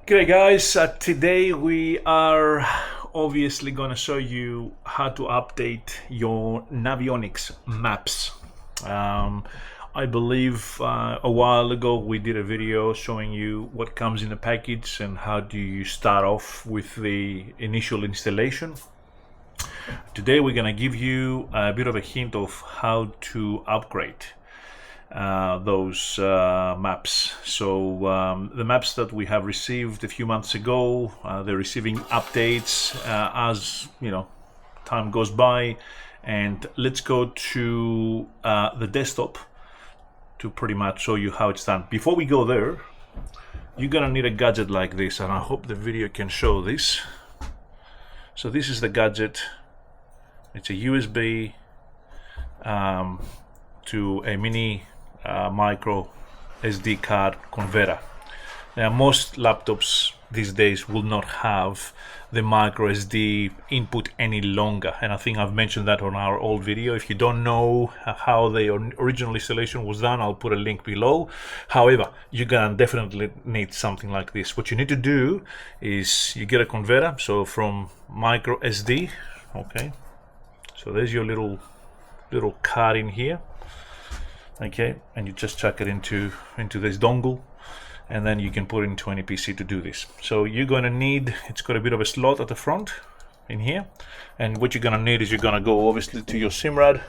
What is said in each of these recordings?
Okay guys, today we are obviously going to show you how to update your Navionics maps. I believe a while ago we did a video showing you what comes in the package and how do you start off with the initial installation. Today we're going to give you a bit of a hint of how to upgrade those maps. So the maps that we have received a few months ago, they're receiving updates as time goes by. And let's go to the desktop to pretty much show you how it's done. Before we go there, you're gonna need a gadget like this, and I hope the video can show this. So this is the gadget. It's a USB to a mini micro SD card converter. Now most laptops these days will not have the micro SD input any longer, and I think I've mentioned that on our old video. If you don't know how the original installation was done, I'll put a link below. However, you're gonna definitely need something like this. What you need to do is you get a converter, so from micro SD, okay, so there's your little card in here. Okay, and you just chuck it into this dongle, and then you can put it into any PC to do this. So you're going to need, it's got a bit of a slot at the front in here, and what you're going to need is you're going to go obviously to your Simrad,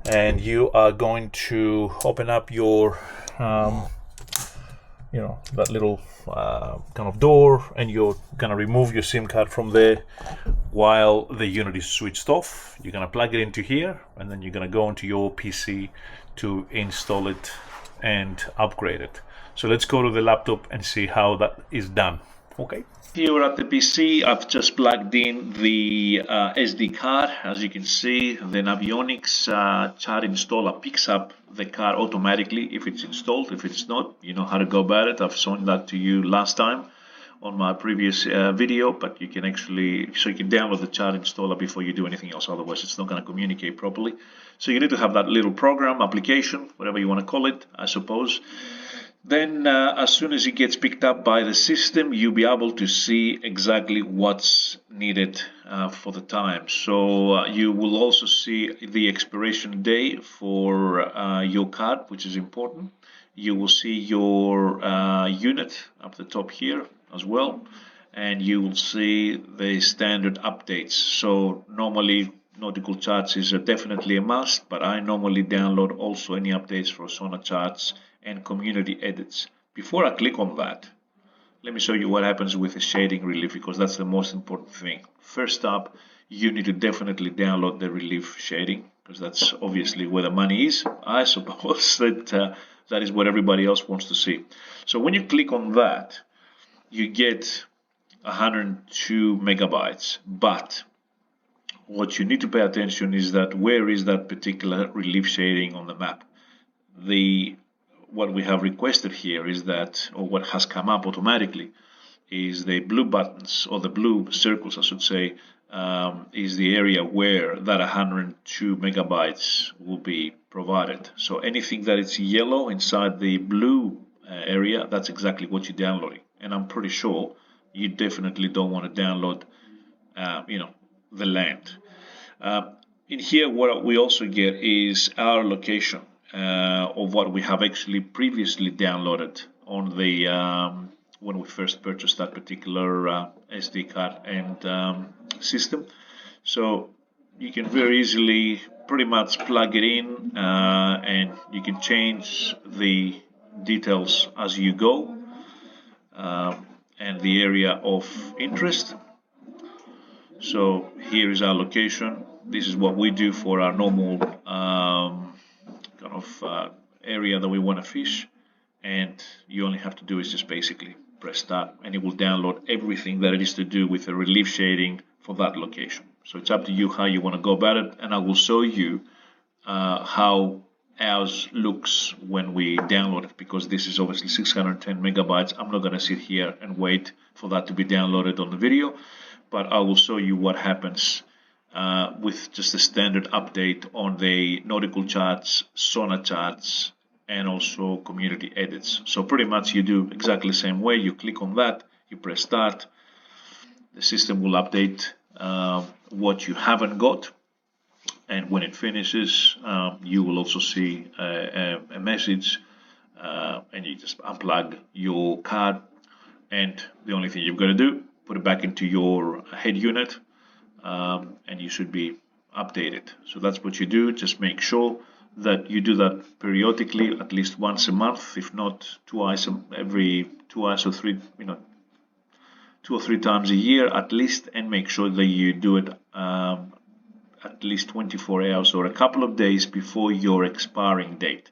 and you are going to open up your that little kind of door, and you're going to remove your SIM card from there while the unit is switched off. You're going to plug it into here, and then you're going to go onto your PC to install it and upgrade it. So let's go to the laptop and see how that is done. Okay. Here at the PC, I've just plugged in the SD card. As you can see, the Navionics chart installer picks up the card automatically if it's installed. If it's not, you know how to go about it. I've shown that to you last time on my previous video, but you can actually, so you can download the chart installer before you do anything else, otherwise it's not going to communicate properly. So you need to have that little program, application, whatever you want to call it, I suppose. Then as soon as it gets picked up by the system, you'll be able to see exactly what's needed for the time. So you will also see the expiration day for your card, which is important. You will see your unit up the top here as well, and you will see the standard updates. So normally nautical charts is definitely a must, but I normally download also any updates for sonar charts and community edits. Before I click on that, let me show you what happens with the shading relief, because that's the most important thing. First up, you need to definitely download the relief shading, because that's obviously where the money is. I suppose that that is what everybody else wants to see. So when you click on that, you get 102 megabytes, but what you need to pay attention is that where is that particular relief shading on the map? What we have requested here is that, or what has come up automatically, is the blue buttons, or the blue circles I should say, is the area where that 102 megabytes will be provided. So anything that is yellow inside the blue area, that's exactly what you're downloading. And I'm pretty sure you definitely don't want to download the land. In here, what we also get is our location of what we have actually previously downloaded on the when we first purchased that particular SD card and system. So you can very easily pretty much plug it in, and you can change the details as you go, and the area of interest. So here is our location. This is what we do for our normal area that we want to fish, and you only have to do is just basically press start, and it will download everything that it is to do with the relief shading for that location. So it's up to you how you want to go about it, and I will show you how ours looks when we download it, because this is obviously 610 megabytes. I'm not going to sit here and wait for that to be downloaded on the video, but I will show you what happens with just a standard update on the nautical charts, sonar charts, and also community edits. So pretty much you do exactly the same way. You click on that, You press start, the system will update what you haven't got, and when it finishes, you will also see a message, and you just unplug your card, and the only thing you've got to do, put it back into your head unit, and you should be updated. So that's what you do. Just make sure that you do that periodically, at least once a month, if not twice, every twice or three, 2 or 3 times a year at least, and make sure that you do it at least 24 hours or a couple of days before your expiring date.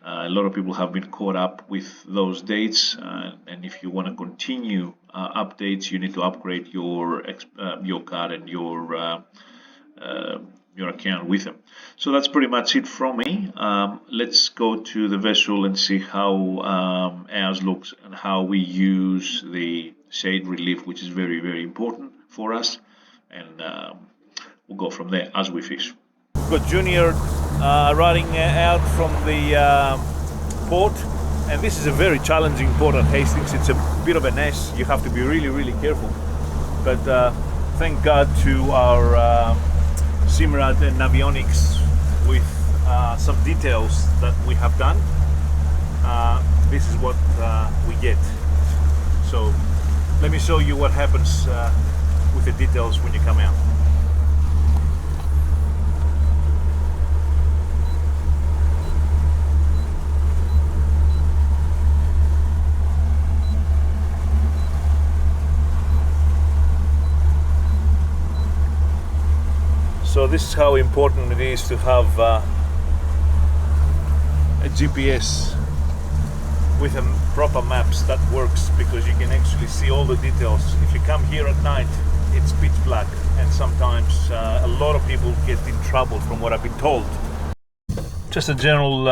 A lot of people have been caught up with those dates, and if you want to continue updates, you need to upgrade your card and your account with them. So that's pretty much it from me. Let's go to the vessel and see how ours looks and how we use the shade relief, which is very, very important for us, and we'll go from there as we fish. We've got Junior riding out from the port, and this is a very challenging port at Hastings. It's a bit of an S. You have to be really, really careful, but thank God to our Simrad and Navionics with some details that we have done. This is what we get. So let me show you what happens with the details when you come out. So this is how important it is to have a GPS with proper maps that works, because you can actually see all the details. If you come here at night, it's pitch black, and sometimes a lot of people get in trouble from what I've been told. Just a general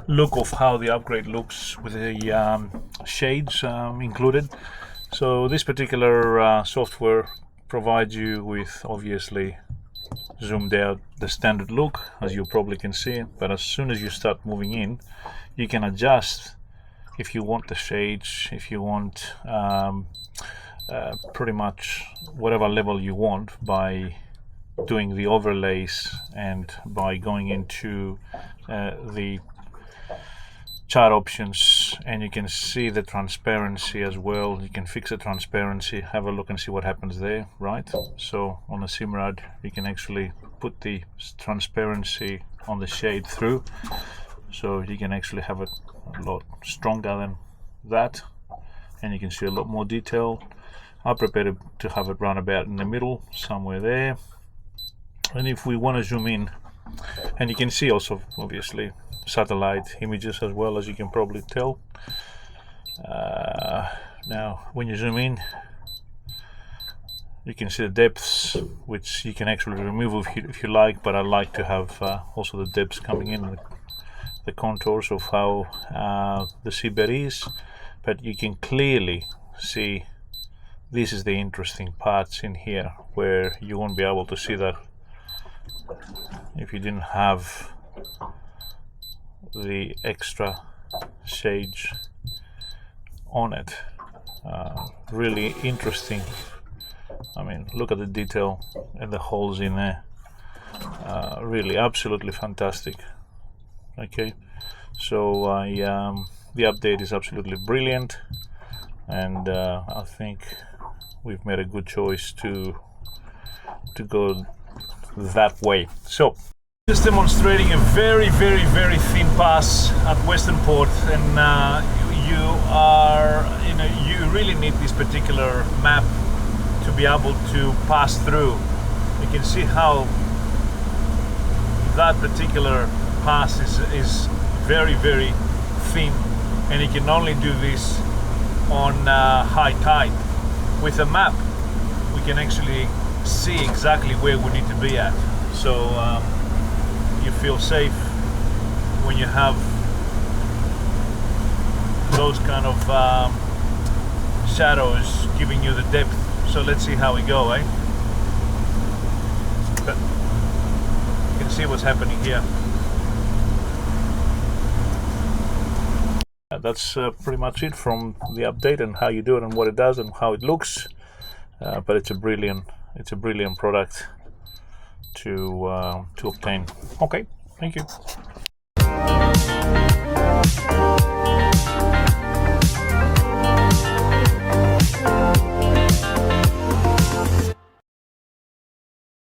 look of how the upgrade looks with the shades included. So this particular software provides you with, obviously, zoomed out the standard look, as you probably can see, but as soon as you start moving in, you can adjust if you want the shades, if you want pretty much whatever level you want by doing the overlays and by going into the chart options, and you can see the transparency as well. You can fix the transparency, have a look and see what happens there, right? So on the Simrad you can actually put the transparency on the shade through, so you can actually have it a lot stronger than that, and you can see a lot more detail. I prepared to have it run about in the middle, somewhere there. And if we want to zoom in, and you can see also obviously satellite images as well, as you can probably tell. Now when you zoom in, you can see the depths, which you can actually remove if you like, but I like to have also the depths coming in, the contours of how the seabed is. But you can clearly see this is the interesting parts in here, where you won't be able to see that if you didn't have the extra shades on it. Really interesting. I mean, look at the detail and the holes in there. Really absolutely fantastic. Okay, so the update is absolutely brilliant, and I think we've made a good choice to go that way. So just demonstrating a very, very, very thin pass at Western Port, and you really need this particular map to be able to pass through. You can see how that particular pass is very, very thin, and you can only do this on high tide. With a map, we can actually see exactly where we need to be at. So you feel safe when you have those kind of shadows giving you the depth. So let's see how we go, eh? But you can see what's happening here. that's pretty much it from the update and how you do it and what it does and how it looks. But it's a brilliant product to obtain. Okay, thank you.